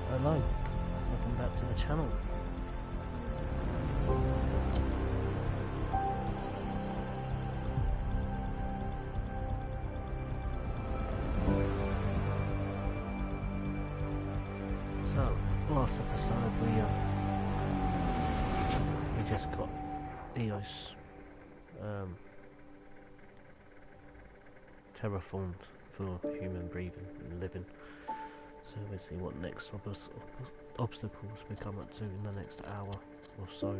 Hello, welcome back to the channel. So, last episode we just got Eos terraformed for human breathing and living. So we'll see what next obstacles we come up to in the next hour or so.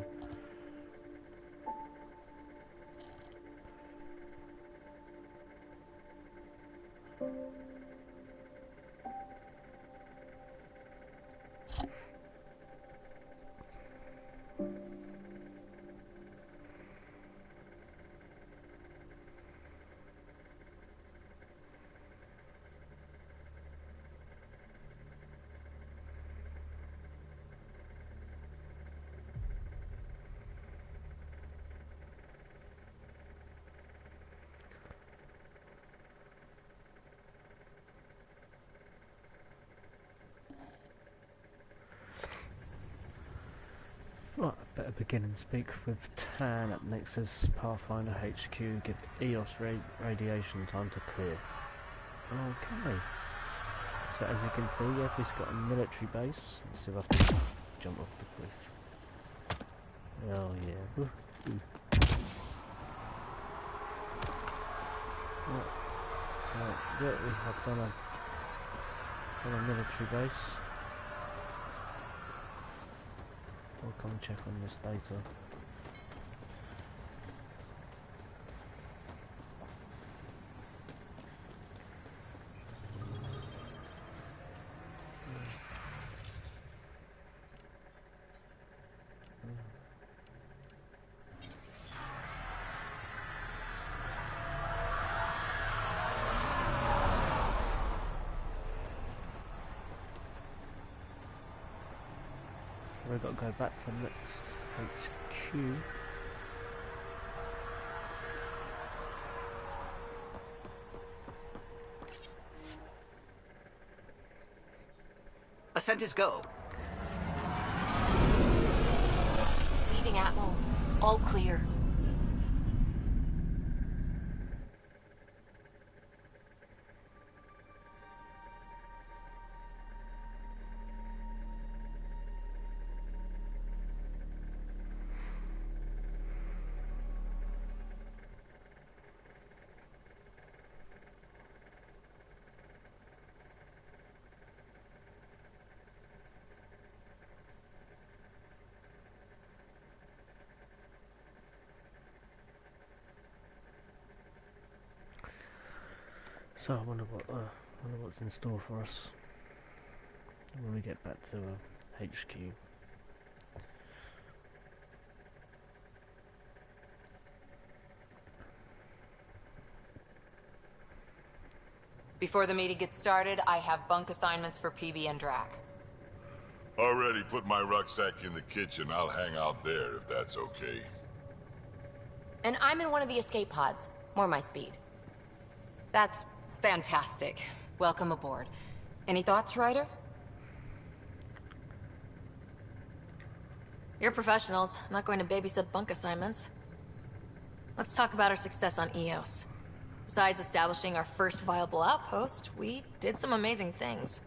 Right, better begin and speak with Tan at Nexus Pathfinder HQ. Give Eos radiation time to clear. Okay. So as you can see, yeah, we've got a military base. Let's see if I can jump off the cliff. Oh yeah. Right. So yeah, we have done a military base. I'll come and check on this data. We've got to go back to the next HQ. Ascent is go. Leaving Atmo. All clear. So I wonder what's in store for us when we get back to HQ. Before the meeting gets started, I have bunk assignments for PB and Drac. Already put my rucksack in the kitchen. I'll hang out there if that's okay. And I'm in one of the escape pods. More my speed. That's fantastic. Welcome aboard. Any thoughts, Ryder? You're professionals. I'm not going to babysit bunk assignments. Let's talk about our success on Eos. Besides establishing our first viable outpost, we did some amazing things.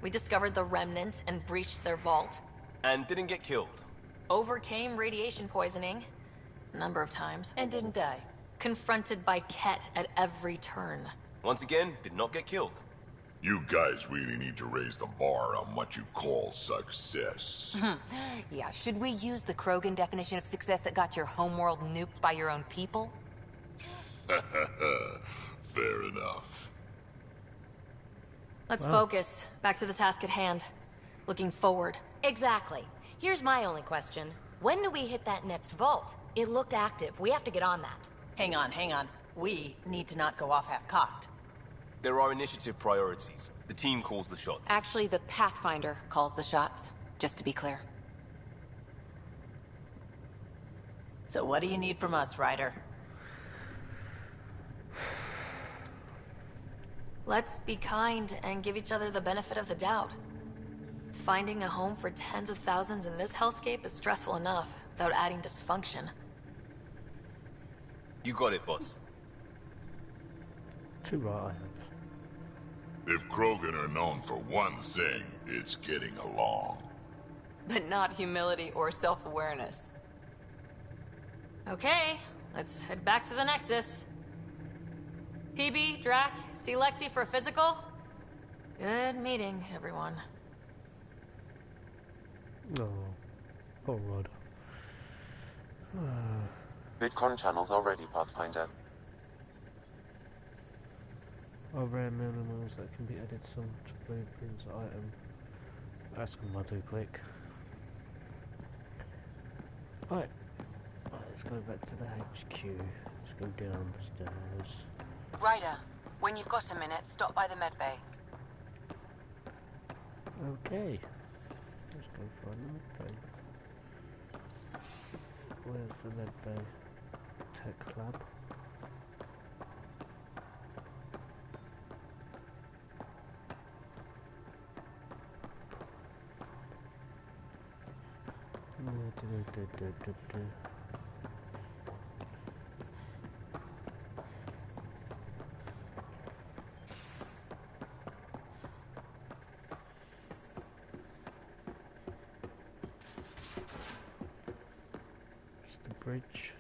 We discovered the Remnant and breached their vault. And didn't get killed. Overcame radiation poisoning. A number of times. And didn't die. Confronted by Ket at every turn. Once again, did not get killed. You guys really need to raise the bar on what you call success. Yeah, should we use the Krogan definition of success that got your homeworld nuked by your own people? Fair enough. Let's focus. Back to the task at hand. Looking forward. Exactly. Here's my only question. When do we hit that next vault? It looked active. We have to get on that. Hang on. We need to not go off half-cocked. There are initiative priorities. The team calls the shots. Actually, the Pathfinder calls the shots, just to be clear. So what do you need from us, Ryder? Let's be kind and give each other the benefit of the doubt. Finding a home for tens of thousands in this hellscape is stressful enough, without adding dysfunction. You got it, boss. Too right I have. If Krogan are known for one thing, it's getting along. But not humility or self-awareness. Okay, let's head back to the Nexus. PB, Drac, see Lexi for a physical? Good meeting, everyone. Oh, poor Rod. VidCon channels are ready, Pathfinder. Are rare minimals that can be added some to blueprints item. That's gonna do quick. Right. Let's go back to the HQ. Let's go down the stairs. Ryder, when you've got a minute, stop by the medbay. Okay. Let's go find the medbay. Where's the medbay? Tech lab. It's the bridge.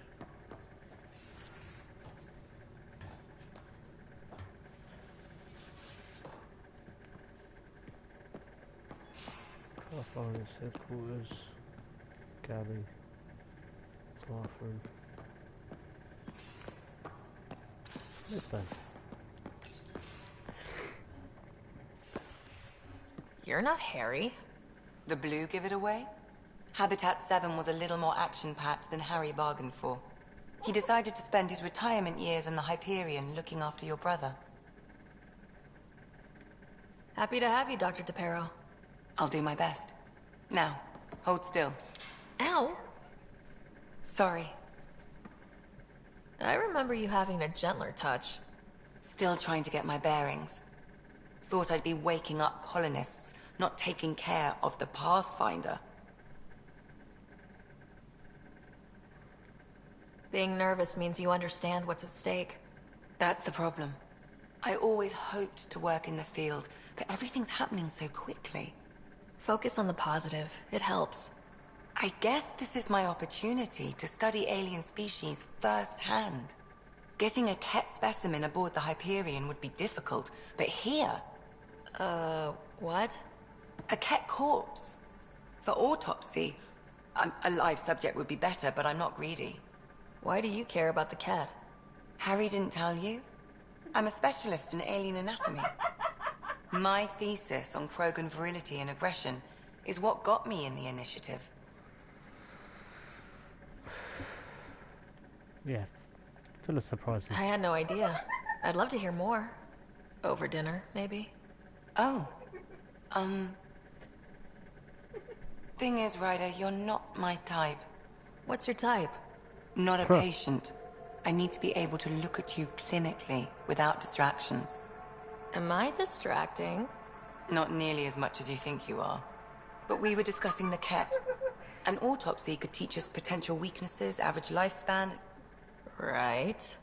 Pathfinder's headquarters. Gabby. Bathroom. Medbay. You're not Harry. The blue give it away? Habitat 7 was a little more action-packed than Harry bargained for. He decided to spend his retirement years in the Hyperion looking after your brother. Happy to have you, Dr. DePero. I'll do my best. Now, hold still. Ow! Sorry. I remember you having a gentler touch. Still trying to get my bearings. Thought I'd be waking up colonists, not taking care of the Pathfinder. Being nervous means you understand what's at stake. That's the problem. I always hoped to work in the field, but everything's happening so quickly. Focus on the positive. It helps. I guess this is my opportunity to study alien species firsthand. Getting a Ket specimen aboard the Hyperion would be difficult, but here... What? A Ket corpse. For autopsy, a live subject would be better, but I'm not greedy. Why do you care about the cat? Harry didn't tell you? I'm a specialist in alien anatomy. My thesis on Krogan virility and aggression is what got me in the initiative. Yeah. Full of surprises. I had no idea. I'd love to hear more. Over dinner, maybe? Oh. Thing is, Ryder, you're not my type. What's your type? Not a patient. I need to be able to look at you clinically without distractions. Am I distracting? Not nearly as much as you think you are. But we were discussing the Ket. An autopsy could teach us potential weaknesses, average lifespan. Right.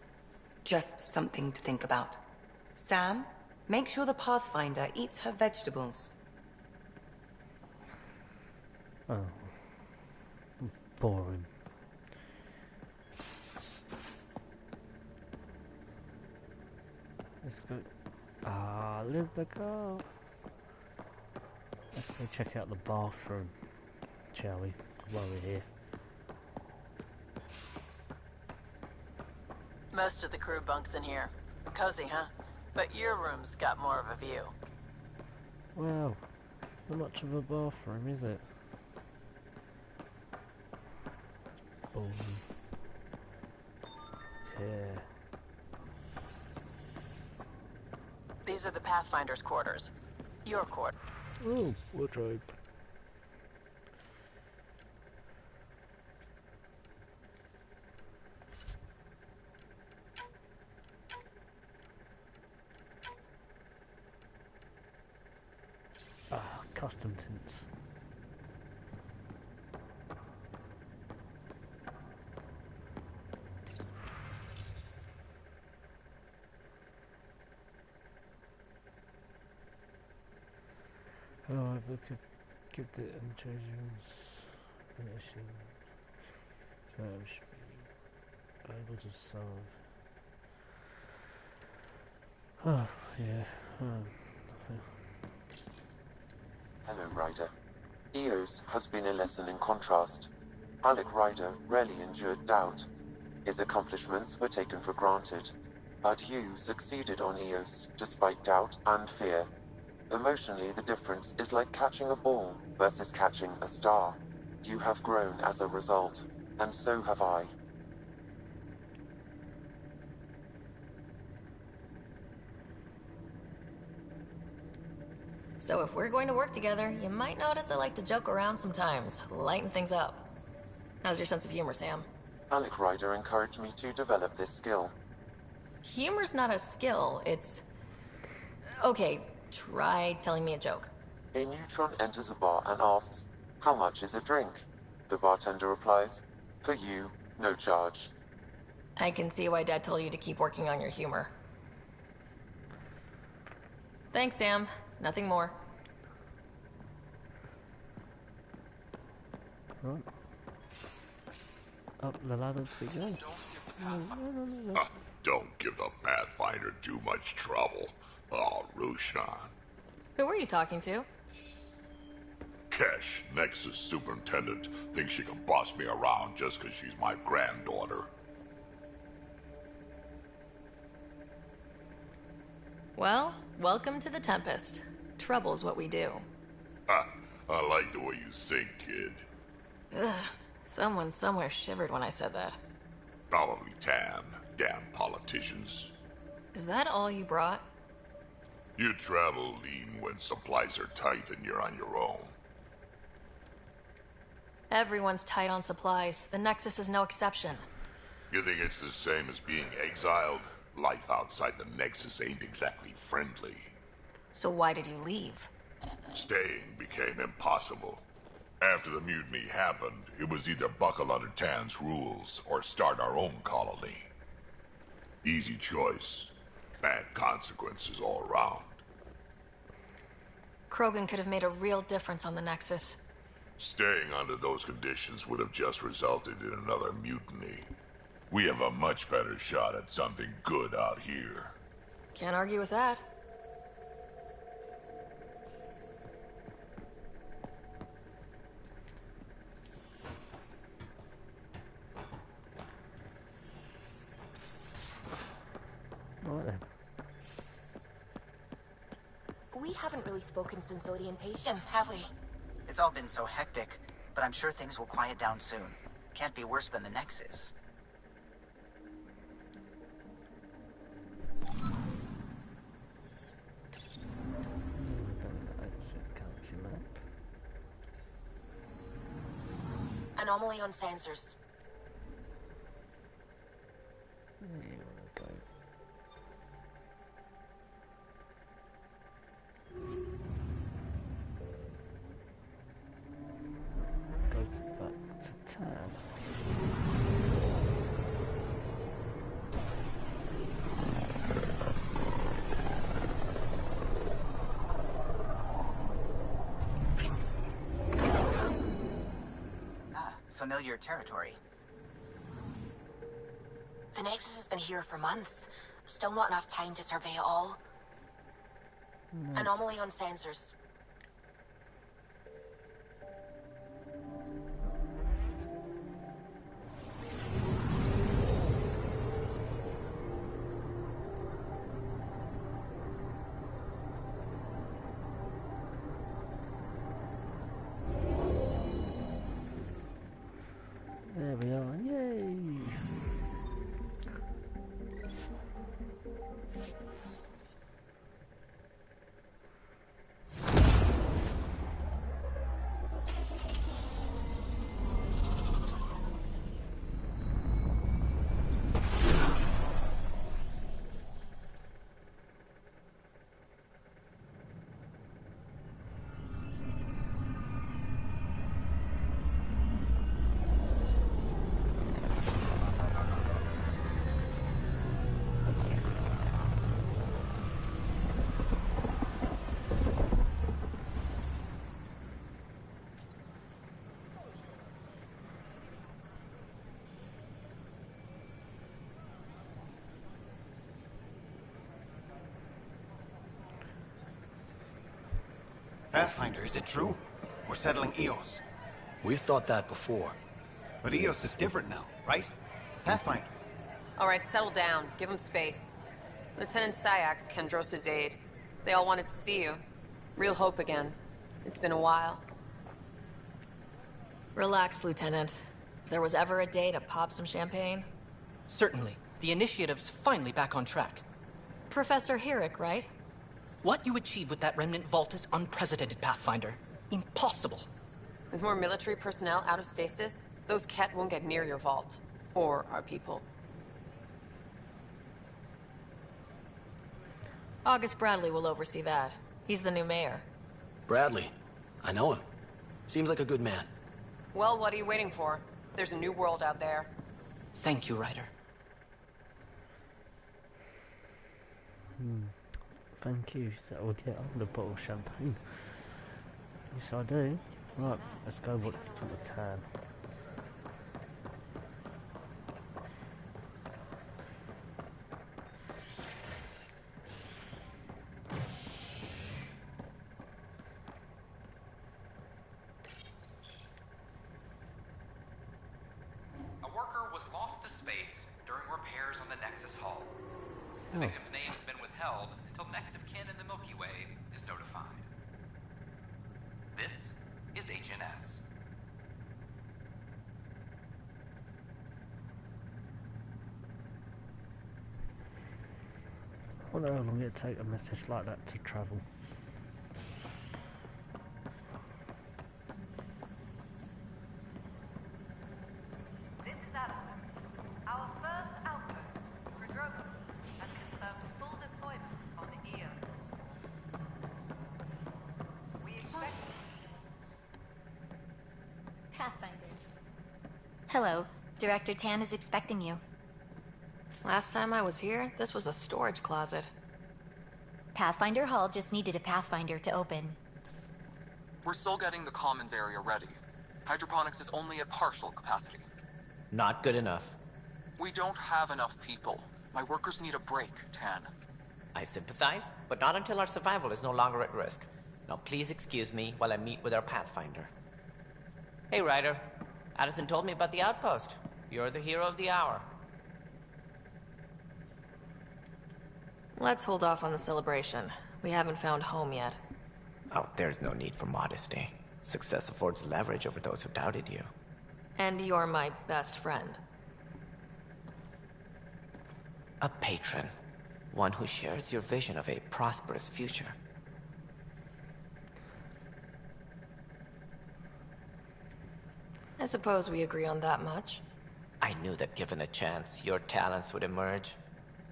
Just something to think about. Sam, make sure the Pathfinder eats her vegetables. Oh. Boring. Let's go. Ah, lose the car. Let's go check out the bathroom, shall we? While we're here. Most of the crew bunks in here. Cozy, huh? But your room's got more of a view. Well, not much of a bathroom, is it? Oh. Yeah. These are the Pathfinder's quarters. Your quarters. Oh, wardrobe. Ah, custom tints. Oh, we could give the intelligence finishing term should be able to solve. Oh, yeah. Hello, Ryder. Eos has been a lesson in contrast. Alec Ryder rarely endured doubt. His accomplishments were taken for granted. But you succeeded on Eos, despite doubt and fear. Emotionally, the difference is like catching a ball versus catching a star. You have grown as a result, and so have I. So if we're going to work together, you might notice I like to joke around sometimes, lighten things up. How's your sense of humor, Sam? Alec Ryder encouraged me to develop this skill. Humor's not a skill, it's... Okay, try telling me a joke. A neutron enters a bar and asks, "How much is a drink?" The bartender replies, "For you, no charge." I can see why Dad told you to keep working on your humor. Thanks, Sam. Nothing more. Right. Up the ladder we go. Don't give the Pathfinder too much trouble. Oh, Rushan. Who were you talking to? Kesh, Nexus superintendent, thinks she can boss me around just because she's my granddaughter. Well, welcome to the Tempest. Trouble's what we do. Ha! I like the way you think, kid. Ugh. Someone somewhere shivered when I said that. Probably Tan. Damn politicians. Is that all you brought? You travel lean when supplies are tight and you're on your own. Everyone's tight on supplies. The Nexus is no exception. You think it's the same as being exiled? Life outside the Nexus ain't exactly friendly. So why did you leave? Staying became impossible. After the mutiny happened, it was either buckle under Tan's rules or start our own colony. Easy choice. Bad consequences all around. Krogan could have made a real difference on the Nexus. Staying under those conditions would have just resulted in another mutiny. We have a much better shot at something good out here. Can't argue with that. Right then. We haven't really spoken since orientation, have we? It's all been so hectic, but I'm sure things will quiet down soon. Can't be worse than the Nexus. Anomaly on sensors. Go back to town. Familiar territory. The Nexus has been here for months. Still not enough time to survey it all. Anomaly on sensors. There we are, yay! Pathfinder, is it true? We're settling Eos. We've thought that before. But Eos is different now, right? Pathfinder. All right, settle down. Give him space. Lieutenant Syax, Kendros' aide. They all wanted to see you. Real hope again. It's been a while. Relax, Lieutenant. If there was ever a day to pop some champagne... Certainly. The initiative's finally back on track. Professor Herrick, right? What you achieved with that remnant vault is unprecedented, Pathfinder. Impossible. With more military personnel out of stasis, those Kett won't get near your vault. Or our people. August Bradley will oversee that. He's the new mayor. Bradley. I know him. Seems like a good man. Well, what are you waiting for? There's a new world out there. Thank you, Ryder. Thank you. So we'll get on the bottle of champagne. Yes, I do. Right, let's go to the tan. A worker was lost to space during repairs on the Nexus Hull. The victim's name has been withheld until next of kin in the Milky Way is notified. This is HNS. I wonder how long it'd take a message like that to travel. This is Addison. Our first outpost, Prodromos, has confirmed full deployment on Eos. We expect... Pathfinder. Hello. Director Tan is expecting you. Last time I was here, this was a storage closet. Pathfinder Hall just needed a Pathfinder to open. We're still getting the commons area ready. Hydroponics is only at partial capacity. Not good enough. We don't have enough people. My workers need a break, Tan. I sympathize, but not until our survival is no longer at risk. Now please excuse me while I meet with our Pathfinder. Hey, Ryder. Addison told me about the outpost. You're the hero of the hour. Let's hold off on the celebration. We haven't found home yet. Oh, there's no need for modesty. Success affords leverage over those who doubted you. And you're my best friend. A patron. One who shares your vision of a prosperous future. I suppose we agree on that much. I knew that given a chance, your talents would emerge.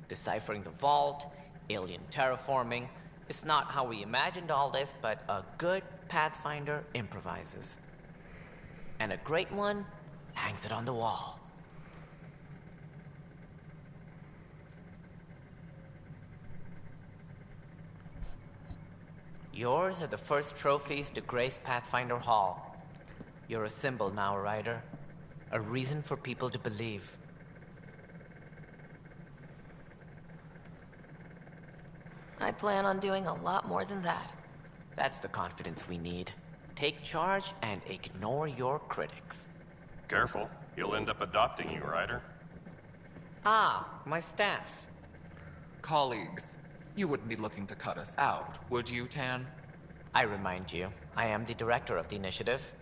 Deciphering the vault, alien terraforming. It's not how we imagined all this, but a good Pathfinder improvises. And a great one hangs it on the wall. Yours are the first trophies to grace Pathfinder Hall. You're a symbol now, Ryder. A reason for people to believe. I plan on doing a lot more than that. That's the confidence we need. Take charge and ignore your critics. Careful. He'll end up adopting you, Ryder. Ah, my staff. Colleagues, you wouldn't be looking to cut us out, would you, Tan? I remind you, I am the director of the initiative.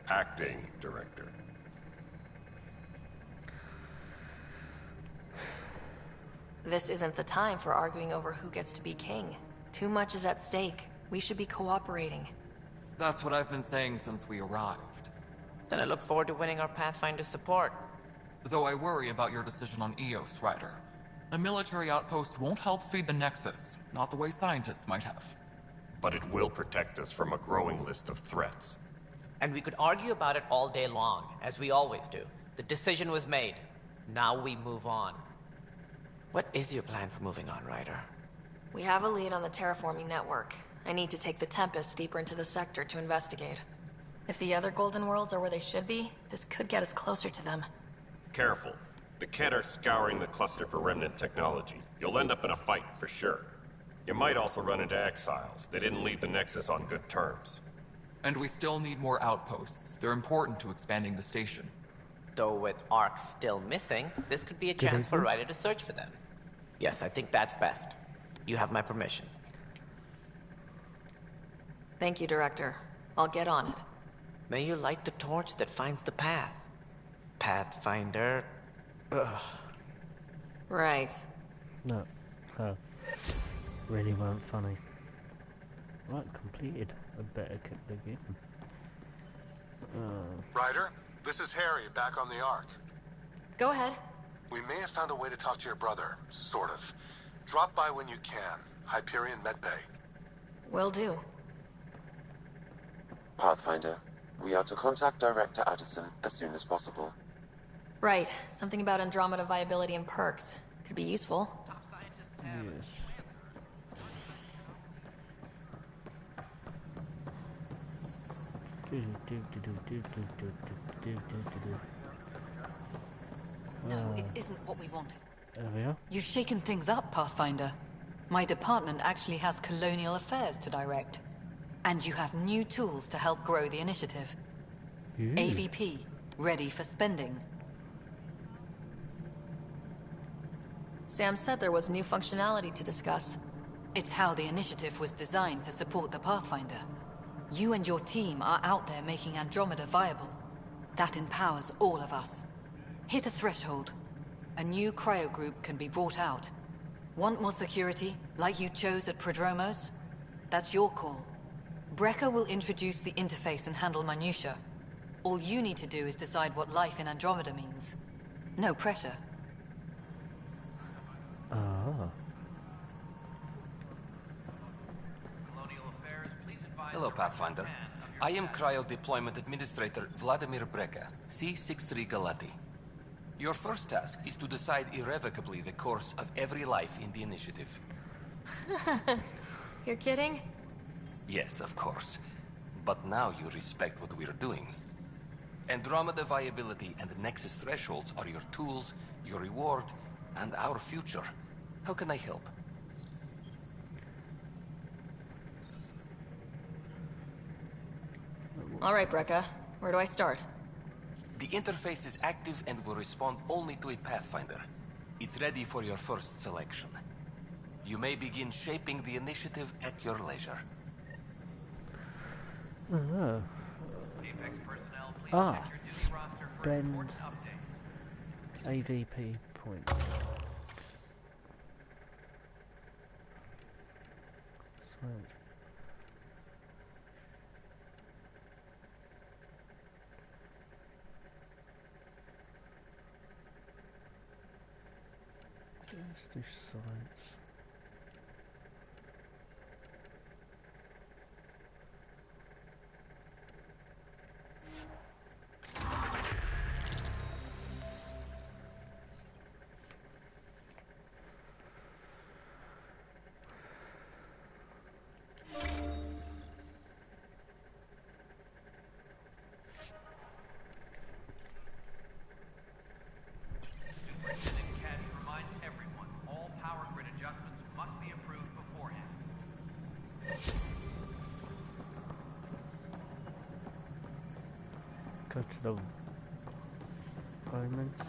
Acting director. This isn't the time for arguing over who gets to be king. Too much is at stake. We should be cooperating. That's what I've been saying since we arrived. Then I look forward to winning our Pathfinder's support. Though I worry about your decision on Eos, Ryder. A military outpost won't help feed the Nexus, not the way scientists might have. But it will protect us from a growing list of threats. And we could argue about it all day long, as we always do. The decision was made. Now we move on. What is your plan for moving on, Ryder? We have a lead on the terraforming network. I need to take the Tempest deeper into the sector to investigate. If the other Golden Worlds are where they should be, this could get us closer to them. Careful. The Kett are scouring the cluster for remnant technology. You'll end up in a fight, for sure. You might also run into exiles. They didn't leave the Nexus on good terms. And we still need more outposts. They're important to expanding the station. Though with Ark still missing, this could be a chance for Ryder to search for them. Yes, I think that's best. You have my permission. Thank you, Director. I'll get on it. May you light the torch that finds the path. Pathfinder... Ugh. Right. No. Really weren't funny. Right, completed. I better keep the game. Ryder, this is Harry, back on the Ark. Go ahead. We may have found a way to talk to your brother, sort of. Drop by when you can. Hyperion Medbay. Will do. Pathfinder, we are to contact Director Addison as soon as possible. Right. Something about Andromeda viability and perks. Could be useful. Yes. No, it isn't what we wanted. There we are. You've shaken things up, Pathfinder. My department actually has colonial affairs to direct. And you have new tools to help grow the initiative. Ooh. AVP, ready for spending. Sam said there was new functionality to discuss. It's how the initiative was designed to support the Pathfinder. You and your team are out there making Andromeda viable. That empowers all of us. Hit a threshold. A new cryo group can be brought out. Want more security, like you chose at Prodromos? That's your call. Brecker will introduce the interface and handle minutiae. All you need to do is decide what life in Andromeda means. No pressure. Ah. Hello, Pathfinder. I am Cryo Deployment Administrator Vladimir Brecker, C-63 Galati. Your first task is to decide irrevocably the course of every life in the initiative. You're kidding? Yes, of course. But now you respect what we're doing. Andromeda viability and Nexus thresholds are your tools, your reward, and our future. How can I help? All right, Brekka. Where do I start? The interface is active and will respond only to a Pathfinder. It's ready for your first selection. You may begin shaping the initiative at your leisure. Spend AVP points. Science. Let's do science. the moments.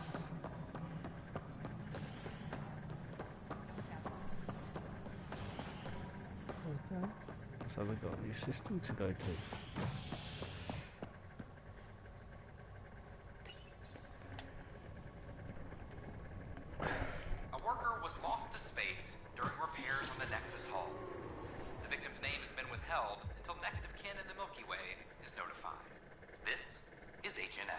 Okay. So we've got a new system to go to. A worker was lost to space during repairs on the Nexus Hull. The victim's name has been withheld until next of kin in the Milky Way is notified. This is HNS.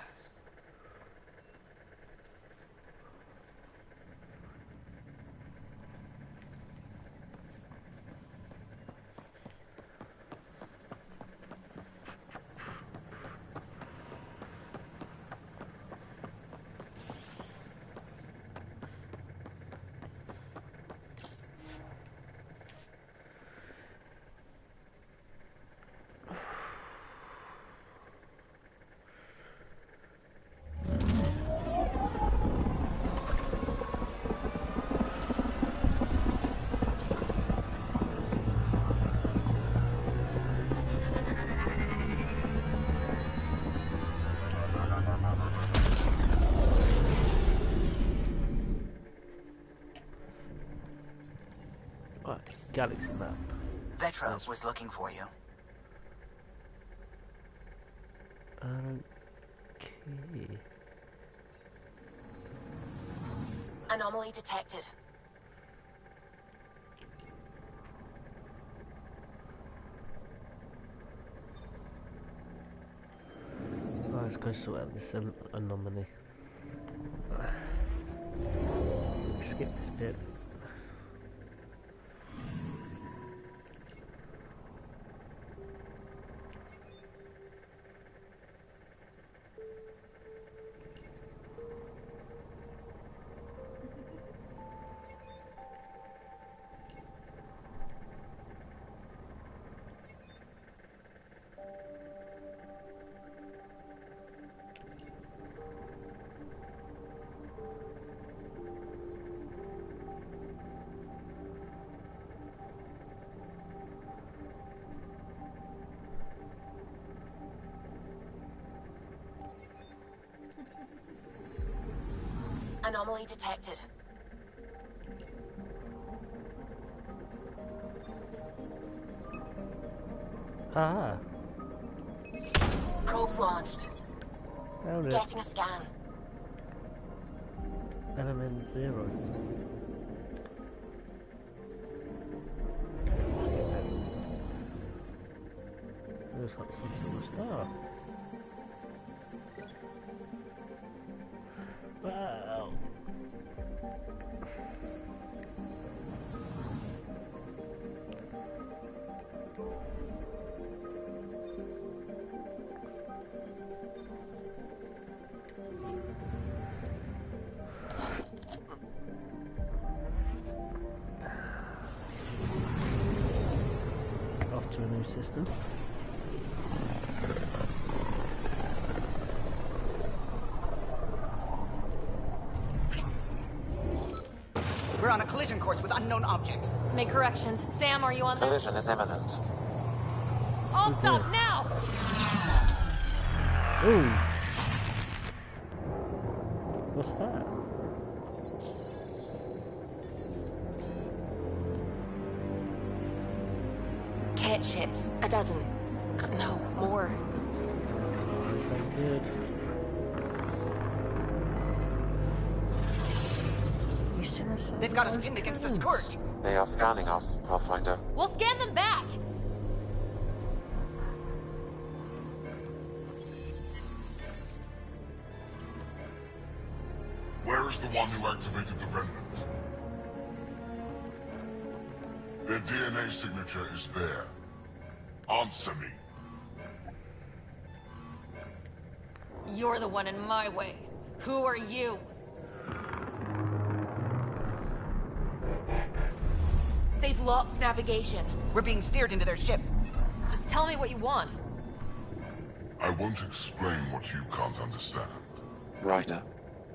Galaxy map. Vetra was looking for you. Okay. Anomaly detected. Let's go sort out this anomaly. Skip this bit. Anomaly detected. Ah. Probes launched. Found it. Getting a scan. Element 0. Looks like some sort of star. Wow. Off to a new system. We're on a collision course with unknown objects. Make corrections. Sam, are you on this? Collision is imminent. All stop now! Ooh. What's that? Cat ships. A dozen. No, more. So good. They've got us pinned against the Scourge. They are scanning us, Pathfinder. We'll scan them back! Where is the one who activated the remnant? Their DNA signature is there. Answer me. You're the one in my way. Who are you? They've lost navigation. We're being steered into their ship. Just tell me what you want. I won't explain what you can't understand. Ryder,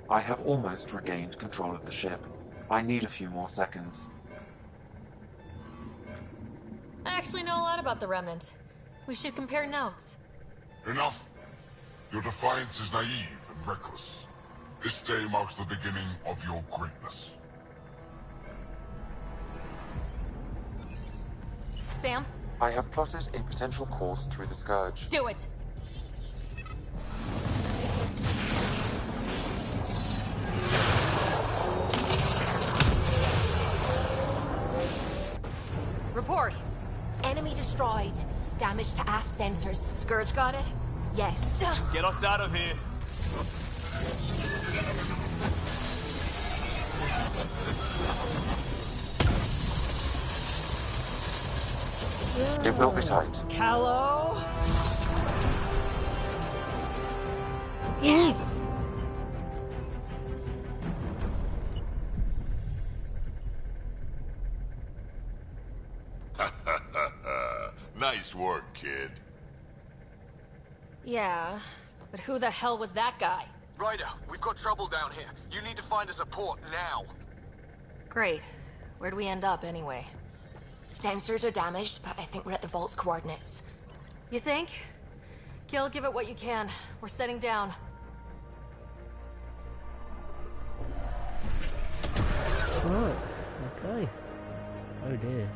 I have almost regained control of the ship. I need a few more seconds. I actually know a lot about the Remnant. We should compare notes. Enough! Your defiance is naive and reckless. This day marks the beginning of your greatness. Sam? I have plotted a potential course through the Scourge. Do it! Report! Enemy destroyed. Damage to aft sensors. Scourge got it? Yes. Get us out of here. It will be tight. Callow? Yes! Nice work, kid. Yeah, but who the hell was that guy? Ryder, we've got trouble down here. You need to find us a port now. Great. Where'd we end up, anyway? Sensors are damaged, but I think we're at the vault's coordinates. You think? Gil, give it what you can. We're setting down. Right, okay. Oh dear.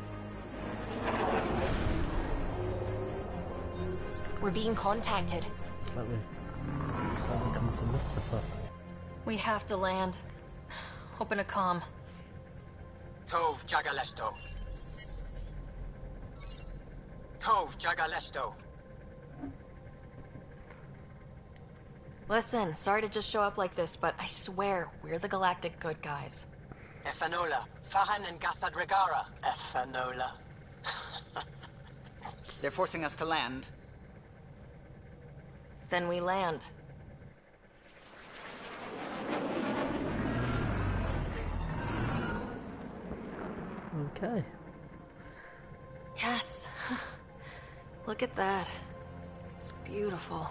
We're being contacted. It's like we've come to Mustafa. We have to land. Open a comm. Tov Jagaleshto. Tov Jagaleshto. Listen, sorry to just show up like this, but I swear, we're the galactic good guys. Efanola. Fahan and Gassad Regara. Efanola. They're forcing us to land. Then we land. Okay. Yes. Look at that. It's beautiful.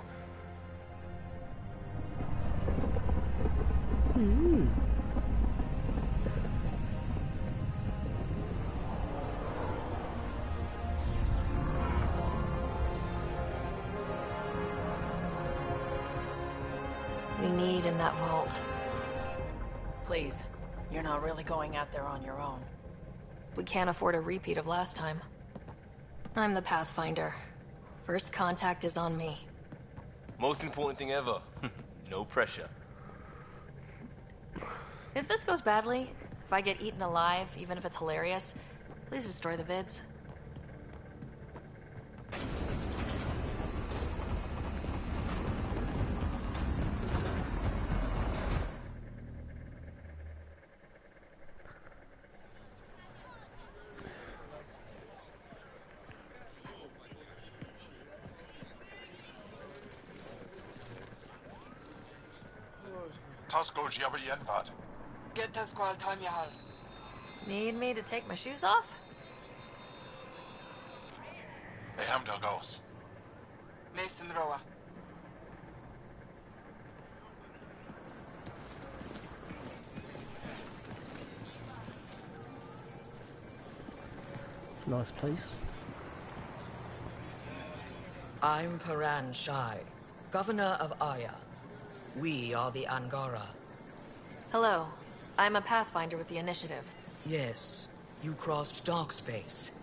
We need in that vault. Please, you're not really going out there on your own. We can't afford a repeat of last time. I'm the Pathfinder. First contact is on me. Most important thing ever. No pressure. If this goes badly, if I get eaten alive, even if it's hilarious, please destroy the vids. Tasko Jabba Yenvat. Get Tasqual Tamyahal. Need me to take my shoes off? Eham Delgos. Mason Roa. It's a nice place. I'm Paran Shai, Governor of Aya. We are the Angara. Hello. I'm a Pathfinder with the Initiative. Yes, you crossed dark space.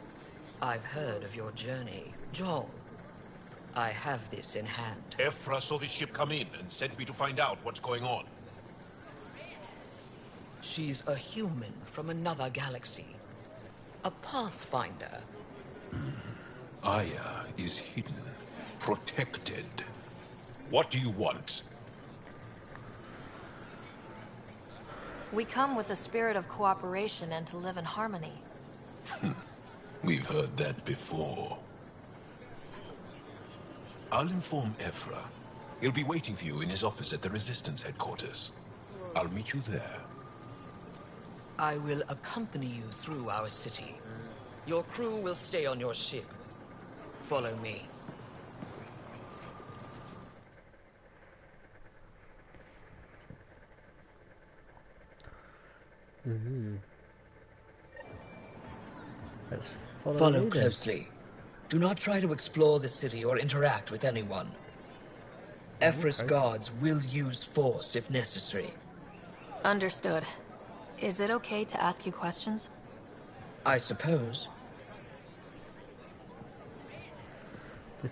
I've heard of your journey, Joel. I have this in hand. Ephra saw the ship come in and sent me to find out what's going on. She's a human from another galaxy. A Pathfinder. Aya is hidden, protected. What do you want? We come with a spirit of cooperation and to live in harmony. We've heard that before. I'll inform Ephra. He'll be waiting for you in his office at the Resistance headquarters. I'll meet you there. I will accompany you through our city. Your crew will stay on your ship. Follow me. Let's Follow closely. Do not try to explore the city or interact with anyone. Ephra's guards will use force if necessary. Understood. Is it okay to ask you questions? I suppose.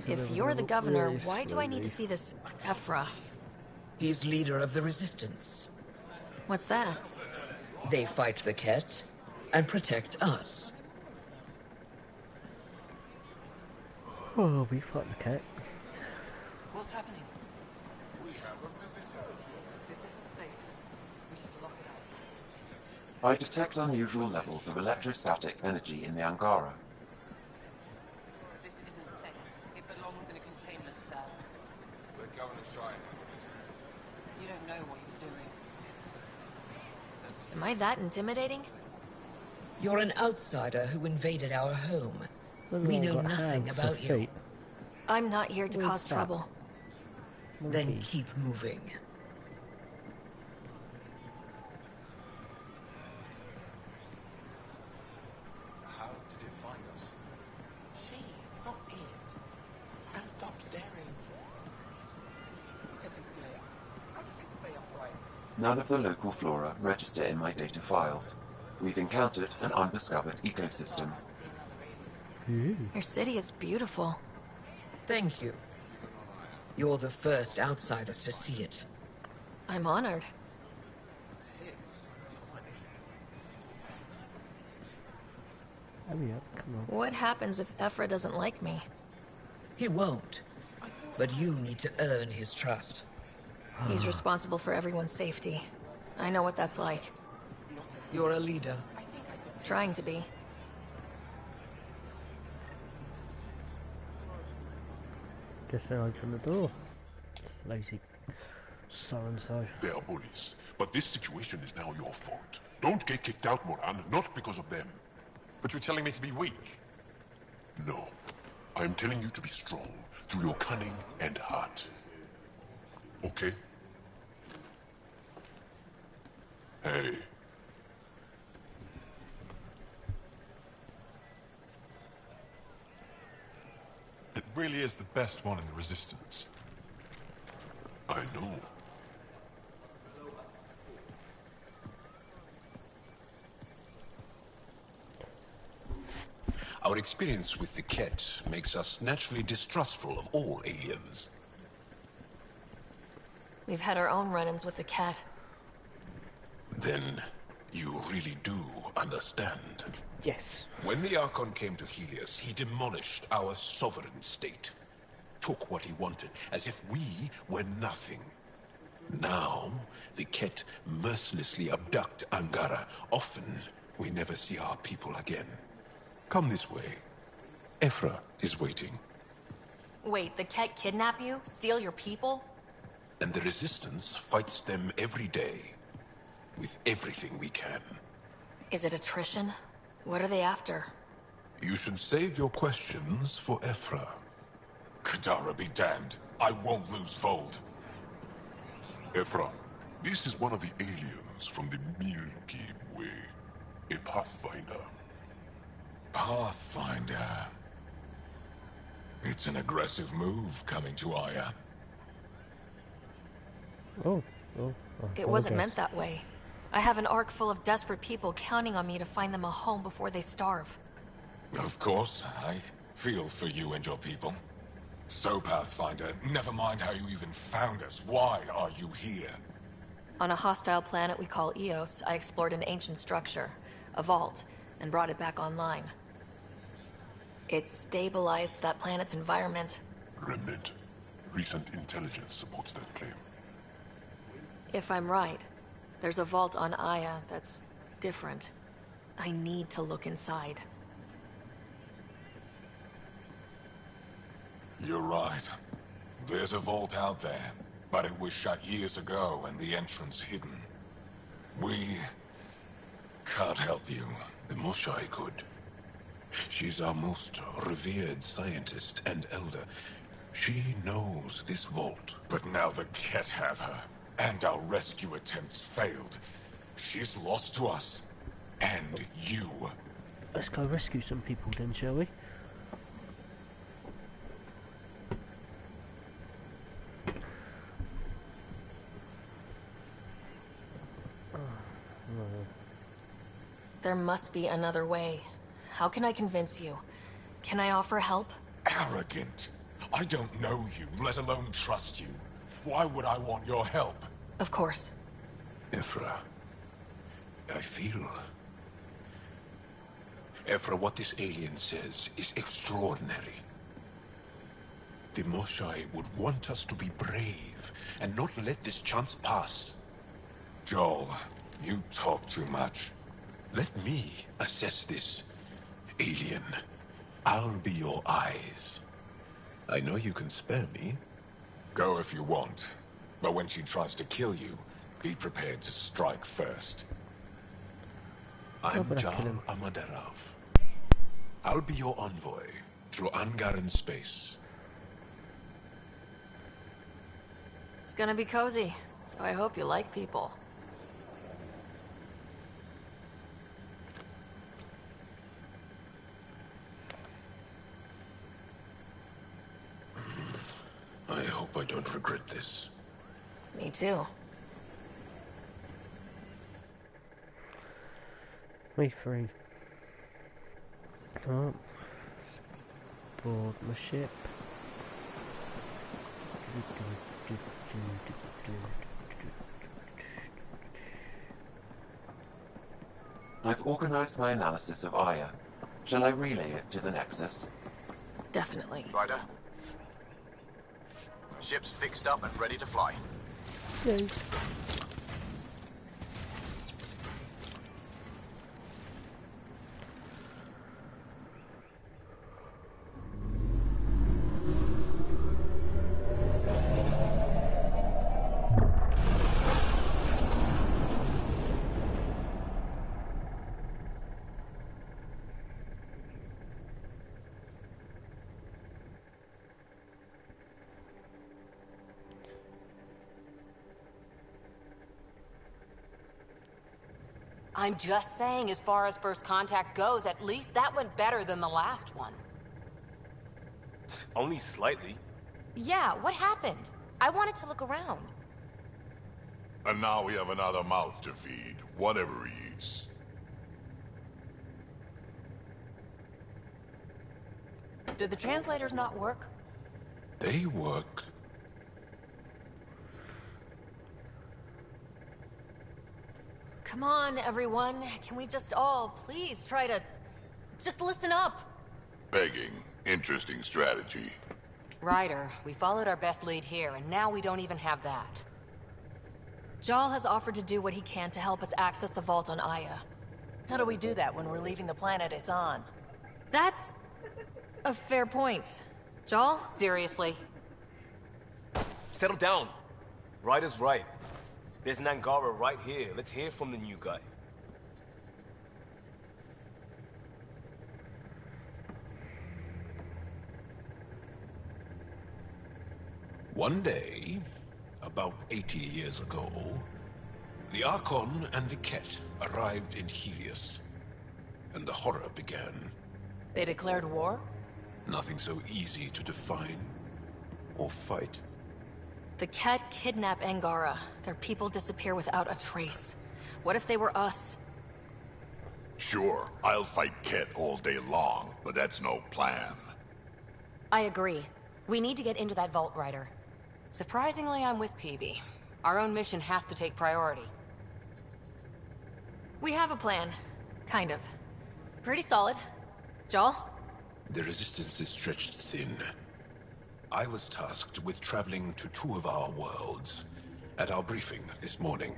If you're the governor, why do I need to see this Ephra? He's leader of the Resistance. What's that? They fight the Ket and protect us. Oh, we fight the Ket. What's happening? We have a visitor. This isn't safe. We should lock it up. I detect unusual levels of electrostatic energy in the Angara. This isn't safe. It belongs in a containment cell. Let Governor Shine handle this. You don't know what you're doing. Am I that intimidating? You're an outsider who invaded our home. We know nothing about you. I'm not here to cause trouble. Then keep moving. How did it find us? She, not it. And stop staring. Look at his legs. How does it stay upright? None of the local flora register in my data files. We've encountered an undiscovered ecosystem. Your city is beautiful. Thank you. You're the first outsider to see it. I'm honored. Hurry up, come on. What happens if Ephra doesn't like me? He won't. But you need to earn his trust. He's responsible for everyone's safety. I know what that's like. You're a leader. Trying to be. Guess they open the door. Lazy so-and-so. They are bullies, but this situation is now your fault. Don't get kicked out, Moran, not because of them. But you're telling me to be weak? No. I am telling you to be strong, through your cunning and heart. Okay? Hey. It really is the best one in the Resistance. I know. Our experience with the Ket makes us naturally distrustful of all aliens. We've had our own run-ins with the Ket. Then you really do understand. Yes. When the Archon came to Helios, he demolished our sovereign state. Took what he wanted, as if we were nothing. Now, the Ket mercilessly abduct Angara. Often, we never see our people again. Come this way. Ephra is waiting. Wait, the Ket kidnap you? Steal your people? And the Resistance fights them every day. With everything we can. Is it attrition? What are they after? You should save your questions for Ephra. Kadara be damned. I won't lose Vold. Ephra, this is one of the aliens from the Milky Way. A Pathfinder. Pathfinder. It's an aggressive move coming to Aya. Oh. It wasn't meant that way. I have an ark full of desperate people counting on me to find them a home before they starve. Of course, I feel for you and your people. So, Pathfinder, never mind how you even found us. Why are you here? On a hostile planet we call Eos, I explored an ancient structure, a vault, and brought it back online. It stabilized that planet's environment. Remnant. Recent intelligence supports that claim. If I'm right, there's a vault on Aya that's different. I need to look inside. You're right. There's a vault out there, but it was shut years ago and the entrance hidden. We can't help you. The Moshai could. She's our most revered scientist and elder. She knows this vault. But now the Ket have her, and our rescue attempts failed. She's lost to us, and you. Let's go rescue some people then, shall we? There must be another way. How can I convince you? Can I offer help? Arrogant. I don't know you, let alone trust you. Why would I want your help? Of course. Ephra, I feel... Ephra, what this alien says is extraordinary. The Moshae would want us to be brave and not let this chance pass. Joel, you talk too much. Let me assess this, alien. I'll be your eyes. I know you can spare me. Go if you want, but when she tries to kill you, be prepared to strike first. I'm Jal Amaderov. I'll be your envoy through Angaran space. It's gonna be cozy, so I hope you like people. I hope I don't regret this. Me too. Me free. Come up. Board my ship. I've organized my analysis of Aya. Shall I relay it to the Nexus? Definitely. Ryder. Ship's fixed up and ready to fly. Yay. I'm just saying, as far as first contact goes, at least that went better than the last one. Only slightly. Yeah, what happened? I wanted to look around. And now we have another mouth to feed, whatever he eats. Did the translators not work? They work. Come on, everyone. Can we just all please try to... just listen up? Begging. Interesting strategy. Ryder, we followed our best lead here, and now we don't even have that. Jal has offered to do what he can to help us access the vault on Aya. How do we do that when we're leaving the planet it's on? That's... a fair point. Jal? Seriously? Settle down. Ryder's right. There's an Angara right here. Let's hear from the new guy. One day, about 80 years ago, the Archon and the Ket arrived in Helios, and the horror began. They declared war? Nothing so easy to define or fight. The Ket kidnap Angara. Their people disappear without a trace. What if they were us? Sure, I'll fight Ket all day long, but that's no plan. I agree. We need to get into that vault, Ryder. Surprisingly, I'm with Peebee. Our own mission has to take priority. We have a plan. Kind of. Pretty solid. Jal? The resistance is stretched thin. I was tasked with traveling to two of our worlds at our briefing this morning.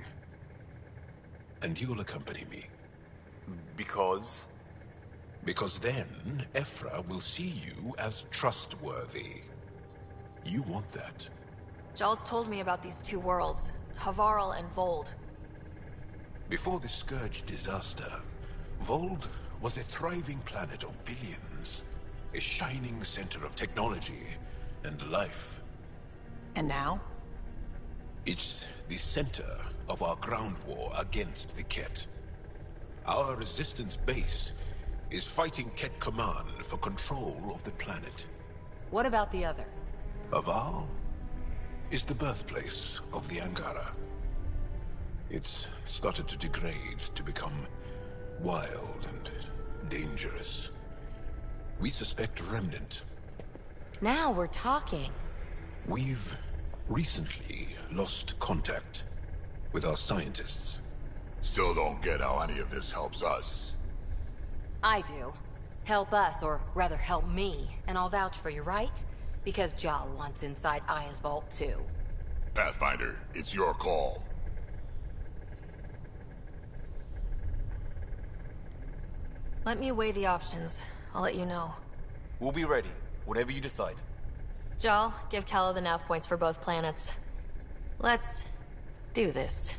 And you'll accompany me. Because? Because then, Ephra will see you as trustworthy. You want that. Jal's told me about these two worlds, Havarl and Vold. Before the Scourge disaster, Vold was a thriving planet of billions. A shining center of technology and life. And now? It's the center of our ground war against the Ket. Our resistance base is fighting Ket Command for control of the planet. What about the other? Havarl is the birthplace of the Angara. It's started to degrade to become wild and dangerous. We suspect a remnant. Now we're talking. We've recently lost contact with our scientists. Still don't get how any of this helps us. I do. Help us, or rather help me, and I'll vouch for you, right? Because Jal wants inside Aya's vault too. Pathfinder, it's your call. Let me weigh the options. I'll let you know. We'll be ready, whatever you decide. Jal, give Callow the nav points for both planets. Let's do this.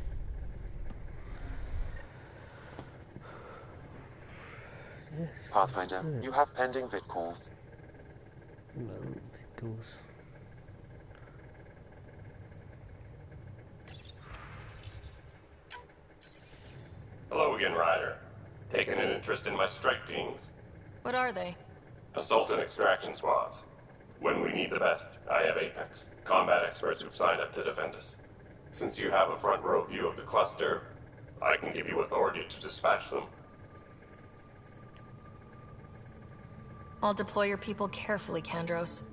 Yes. Pathfinder, you have pending vid calls. No, vid calls. Hello again, Ryder. Taking an interest in my strike teams. What are they? Assault and extraction squads. When we need the best, I have Apex, combat experts who've signed up to defend us. Since you have a front row view of the cluster, I can give you authority to dispatch them. I'll deploy your people carefully, Kandros.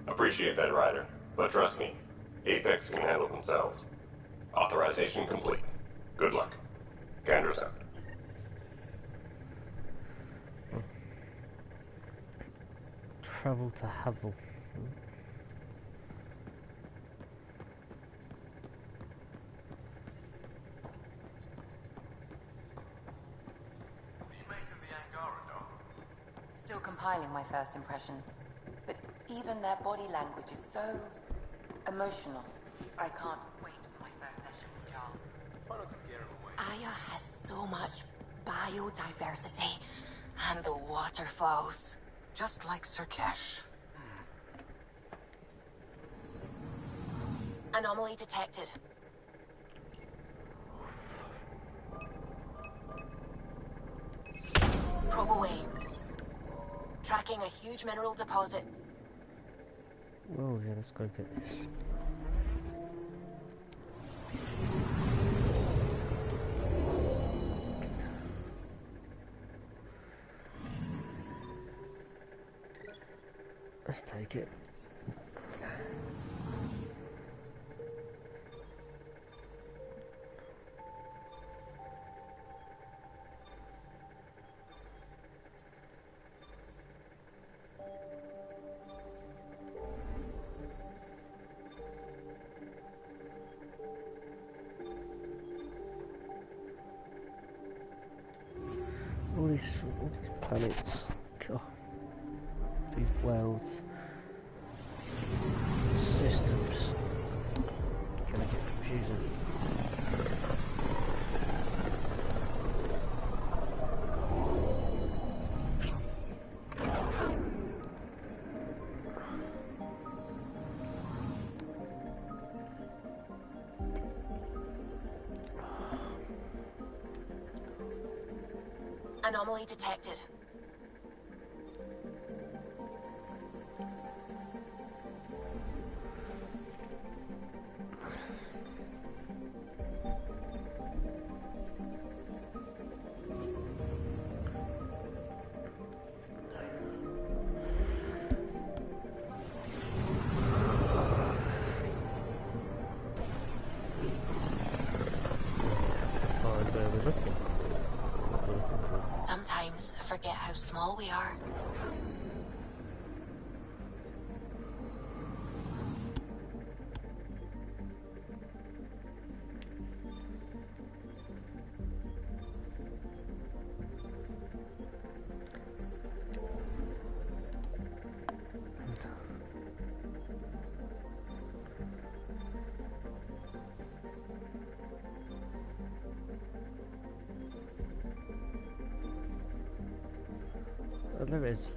Appreciate that, Ryder. But trust me, Apex can handle themselves. Authorization complete. Good luck. Kandros out. Travel to Havel. Still compiling my first impressions. But even their body language is so emotional. I can't wait for my first session with Jal. Try not to scare him away. Aya has so much biodiversity. And the waterfalls. Just like Surkesh. Anomaly detected. Probe away. Tracking a huge mineral deposit. Oh yeah, let's go get this. Let's take it. All these planets, God, these worlds, systems, gonna get confusing. Anomaly detected. Sometimes I forget how small we are. Oh, there is.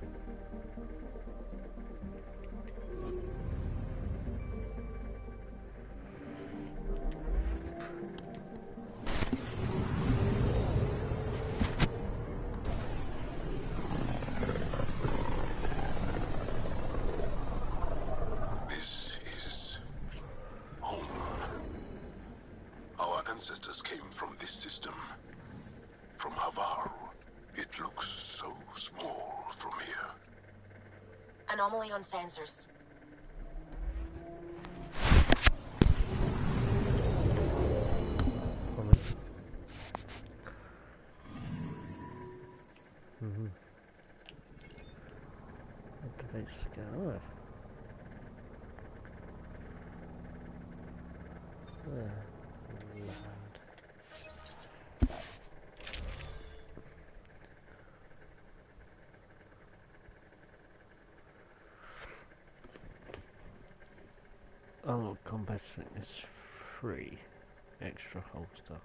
This is home. Our ancestors came from this system, from Havaru. Anomaly on sensors. Activate scanner. Oh, combat fitness free. Extra holster.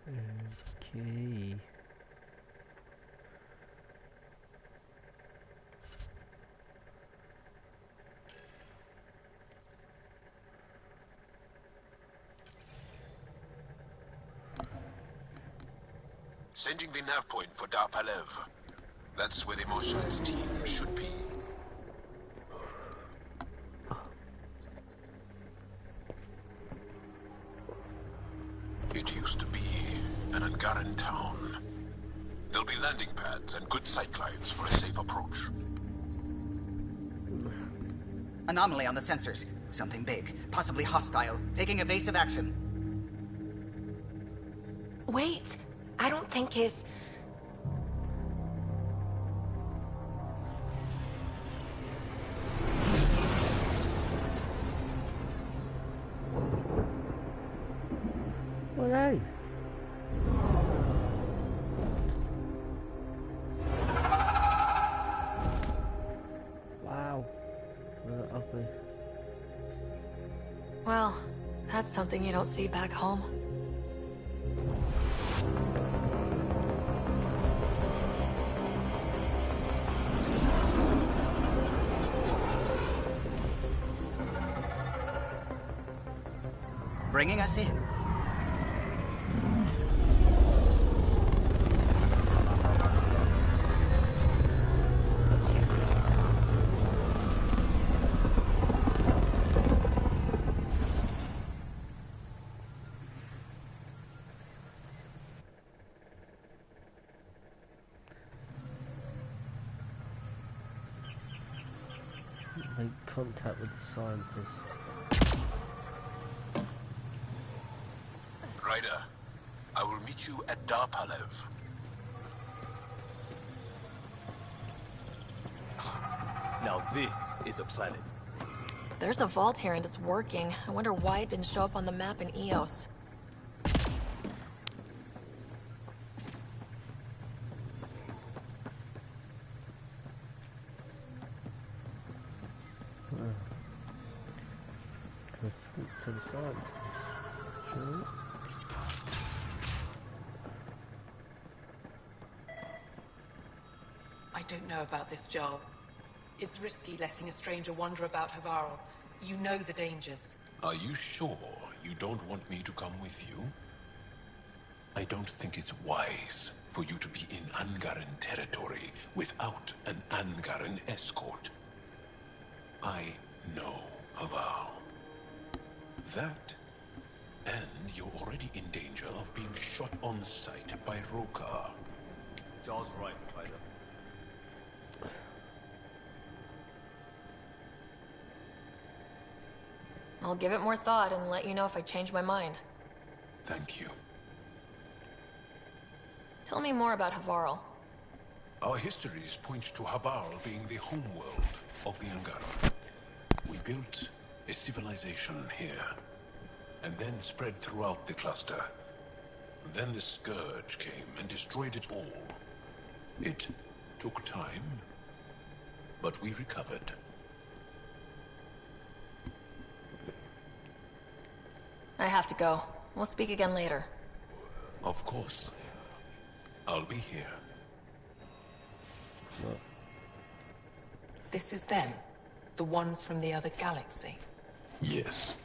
Okay. Sending the nav point for Dar Palev. That's where the Mosha's team should be. It used to be an Angaran town. There'll be landing pads and good sightlines for a safe approach. Anomaly on the sensors. Something big, possibly hostile, taking evasive action. Wait, I don't think his... Well, hey. Wow. Ugly. Well, that's something you don't see back home. Bringing us in. Make contact with the scientist. Ryder, I will meet you at Dar Palev. Now this is a planet. There's a vault here and it's working. I wonder why it didn't show up on the map in EOS. To the side. Sure. I don't know about this, Joel. It's risky letting a stranger wander about Havarl. You know the dangers. Are you sure you don't want me to come with you? I don't think it's wise for you to be in Angaran territory without an Angaran escort. I know Havarl. That, and you're already in danger of being shot on sight by Rokar. Joel's right, Ryder. I'll give it more thought and let you know if I change my mind. Thank you. Tell me more about Havarl. Our histories point to Havarl being the homeworld of the Angara. We built a civilization here, and then spread throughout the cluster. Then the Scourge came and destroyed it all. It took time, but we recovered. I have to go. We'll speak again later. Of course. I'll be here. What? This is them. The ones from the other galaxy. Yes.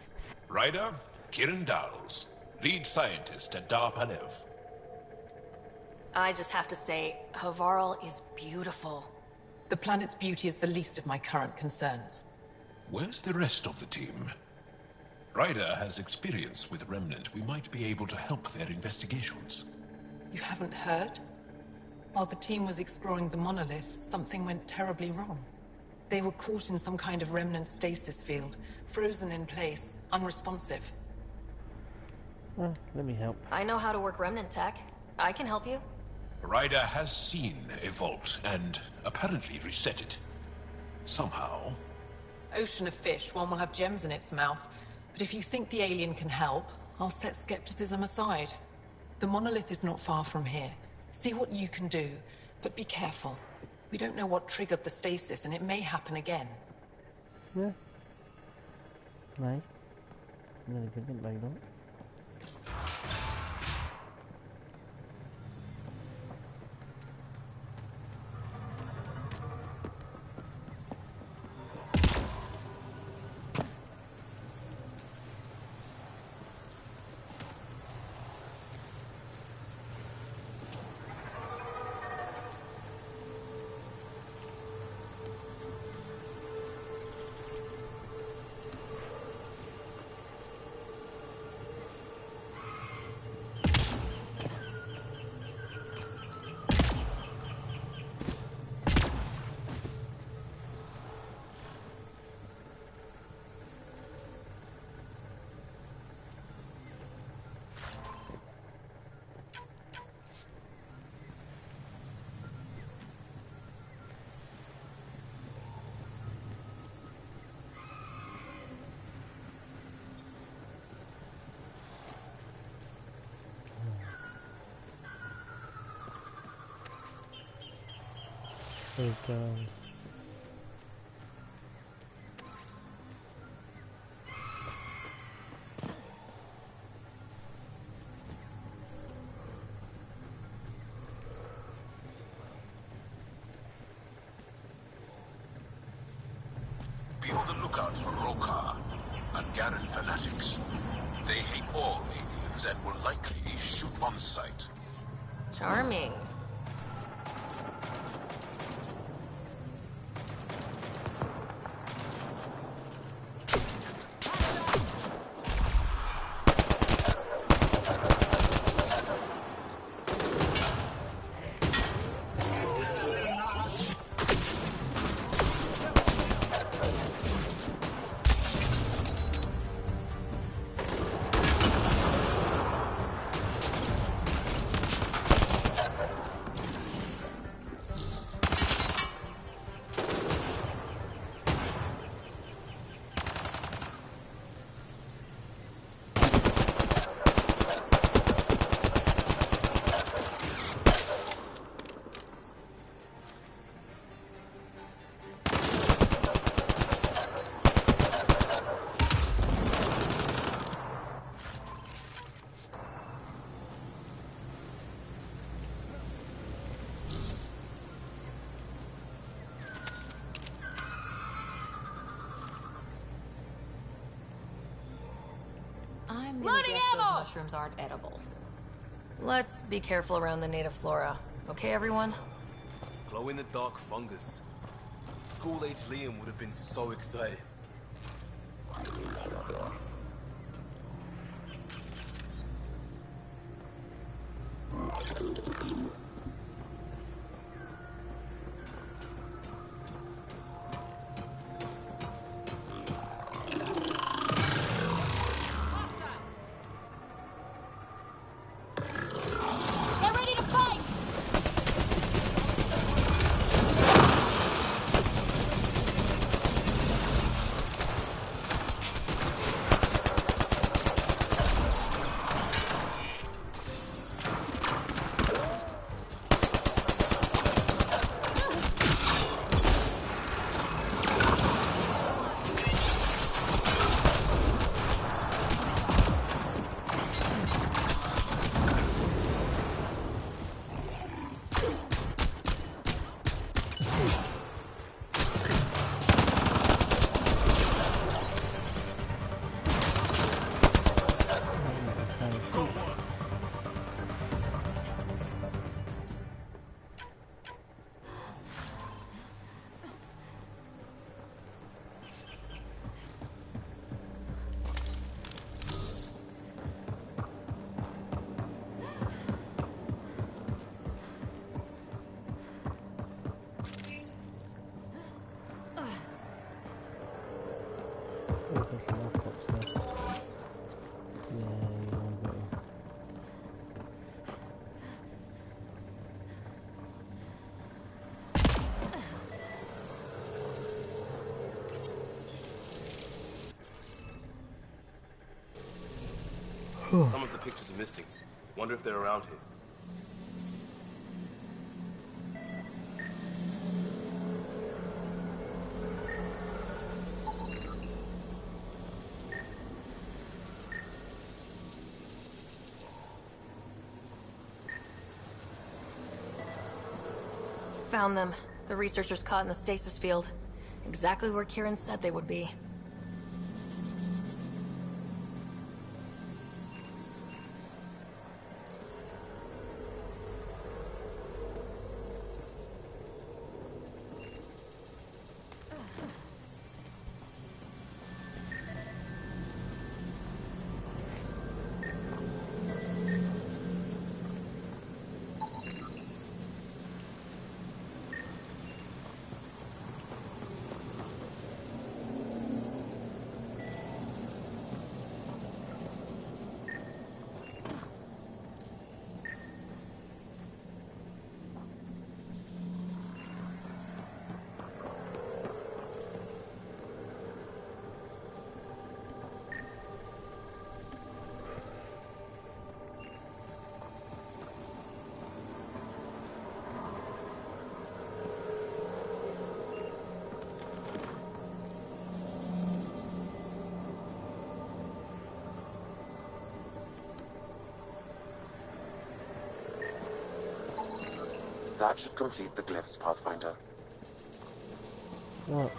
Ryder, Kirin Dowles, lead scientist at Dar Palev. I just have to say, Havarl is beautiful. The planet's beauty is the least of my current concerns. Where's the rest of the team? Ryder has experience with Remnant. We might be able to help their investigations. You haven't heard? While the team was exploring the monolith, something went terribly wrong. They were caught in some kind of remnant stasis field, frozen in place, unresponsive. Well, let me help. I know how to work remnant tech. I can help you. Ryder has seen a vault and apparently reset it. Somehow. Ocean of fish, one will have gems in its mouth. But if you think the alien can help, I'll set skepticism aside. The monolith is not far from here. See what you can do, but be careful. We don't know what triggered the stasis, and it may happen again. Yeah. May. Really good, may not. Be on the lookout for Rokar and Garen fanatics. They hate all aliens and will likely shoot on sight. Charming. I'm gonna guess those mushrooms aren't edible. Let's be careful around the native flora. Okay, everyone? Glow-in-the-dark fungus. School-age Liam would have been so excited. Some of the pictures are missing. Wonder if they're around here. Found them. The researchers caught in the stasis field. Exactly where Kieran said they would be. That should complete the glyphs, Pathfinder. Right.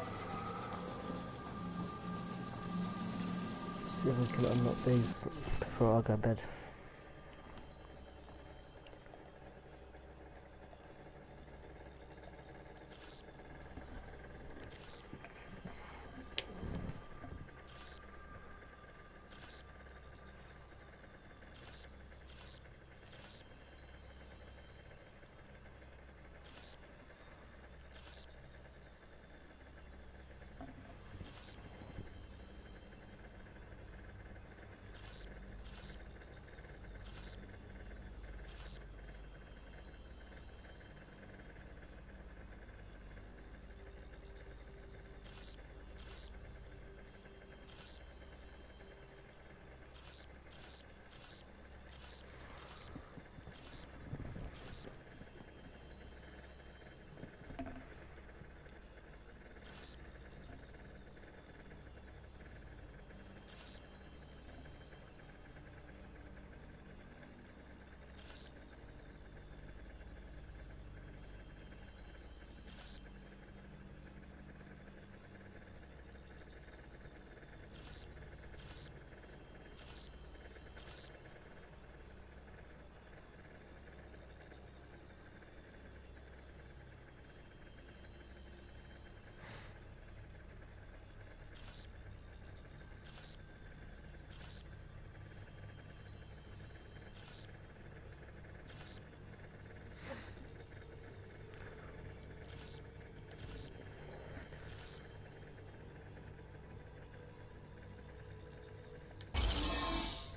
See if we can unlock these before I go to bed.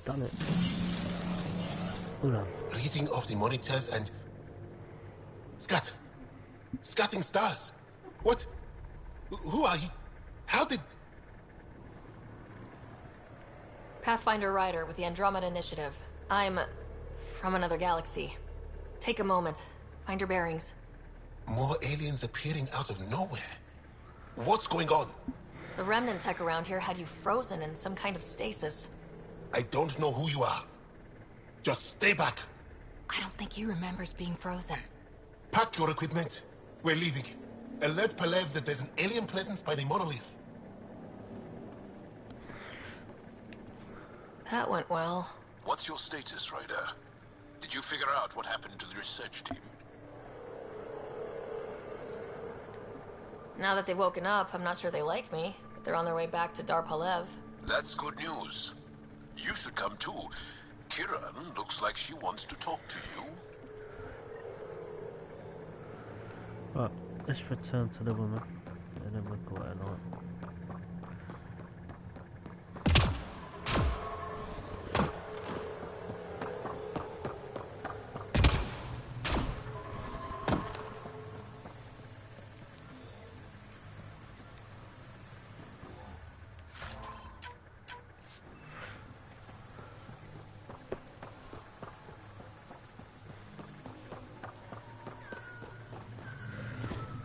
Done it. Hold on. Reading of the monitors and... Scatting stars! What? Who are you? How did... Pathfinder Ryder with the Andromeda Initiative. I'm... from another galaxy. Take a moment. Find your bearings. More aliens appearing out of nowhere. What's going on? The remnant tech around here had you frozen in some kind of stasis. I don't know who you are. Just stay back. I don't think he remembers being frozen. Pack your equipment. We're leaving. Alert Palev that there's an alien presence by the monolith. That went well. What's your status, Ryder? Did you figure out what happened to the research team? Now that they've woken up, I'm not sure they like me, but they're on their way back to Dar Palev. That's good news. You should come too. Kiran looks like she wants to talk to you. Right, let's return to the woman, and then we'll call it a night.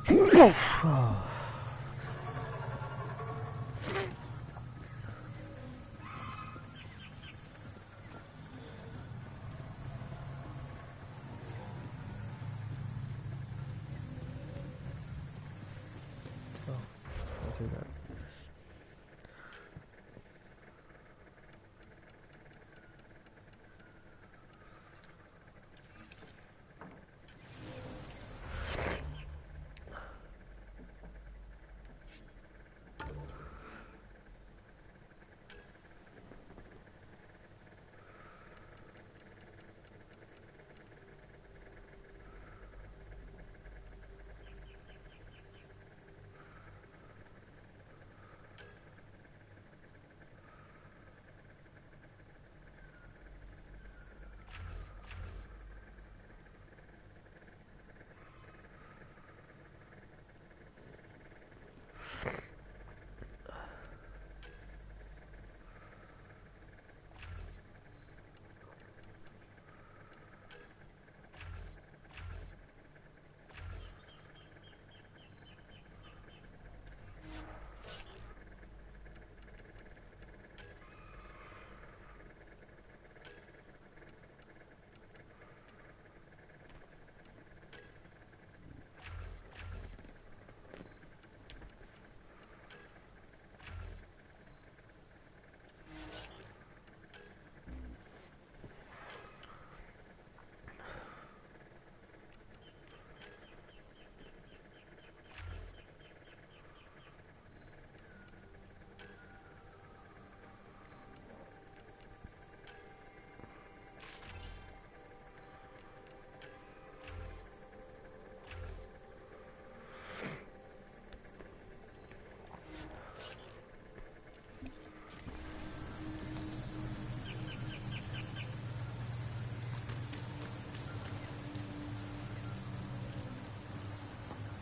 I'll do that.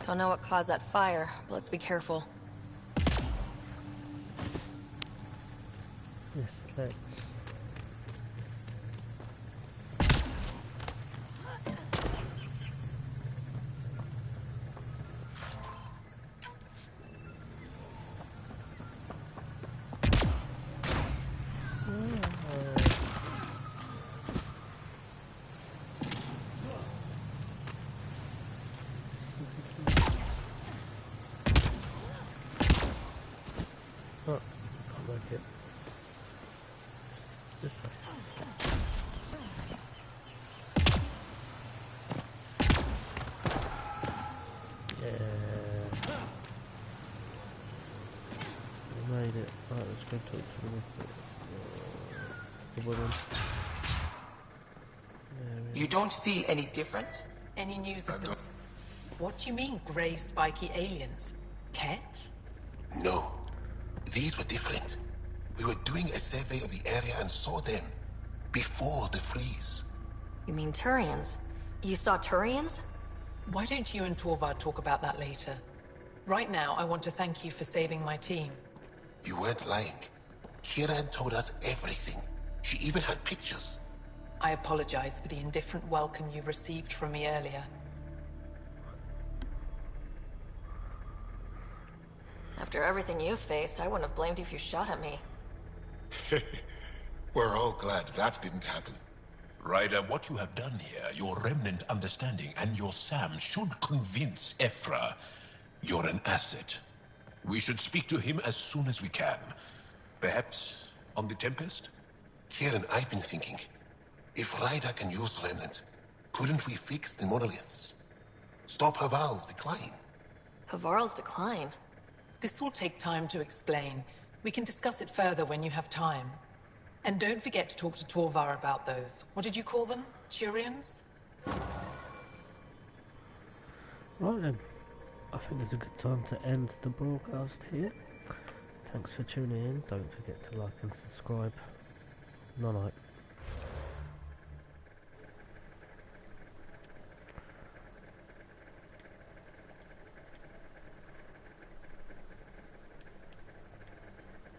Don't know what caused that fire, but let's be careful. Yes, let's. Oh, can't work it. This way. Yeah. We made it. Right, let's go talk to the woman. You don't feel any different? Any news of the... What do you mean, grey spiky aliens? Ket? No. These were different. We were doing a survey of the area and saw them. Before the freeze. You mean Turians? You saw Turians? Why don't you and Torvar talk about that later? Right now, I want to thank you for saving my team. You weren't lying. Kira had told us everything. She even had pictures. I apologize for the indifferent welcome you received from me earlier. After everything you faced, I wouldn't have blamed you if you shot at me. We're all glad that didn't happen. Ryder, what you have done here, your remnant understanding and your Sam should convince Ephra you're an asset. We should speak to him as soon as we can. Perhaps on the Tempest? Kieran, I've been thinking. If Ryder can use remnant, couldn't we fix the monoliths? Stop Haval's decline? Havarl's decline? This will take time to explain. We can discuss it further when you have time. And don't forget to talk to Torvar about those. What did you call them? Turians? Right then. I think it's a good time to end the broadcast here. Thanks for tuning in. Don't forget to like and subscribe. Night night.